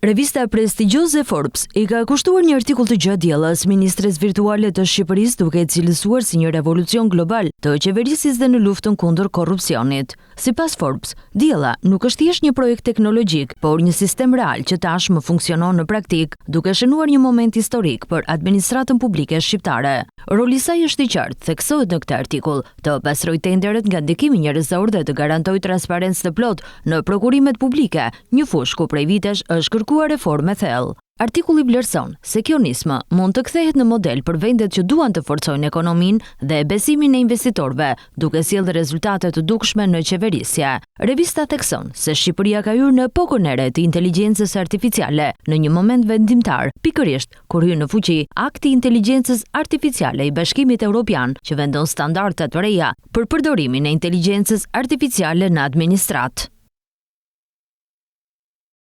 Revista prestigjioze Forbes I ka kushtuar një artikull të gjatë diellës ministres virtuale të Shqipërisë duke e cilësuar si një revolucion global të qeverisjes dhe në luftën kundër korrupsionit. Sipas Forbes, diella nuk është thjesht një projekt teknologjik, por një sistem real që tashmë funksionon në praktik, duke shënuar një moment historik për administratën publike shqiptare. Roli I saj është I qartë, theksohet në këtë artikull, të pastrojë tenderet nga ndikimi njerëzor dhe të garantojë transparencë të plotë në prokurimet publike, një fushë ku prej vitesh është kërkuar reforme thellë. Artikulli vlerëson se kjo nismë mund të kthehet në model për vendet që duan të forcojnë ekonominë dhe besimin e investitorëve, duke sjellë rezultate të dukshme në qeverisje. Revista thekson se Shqipëria ka hyrë në epokën e re të inteligjencës artificiale, në një moment vendimtar, pikërisht kur hyn në fuqi Akti I Inteligjencës Artificiale I Bashkimit Evropian, që vendon standarde të reja për përdorimin e inteligjencës artificiale në administratë.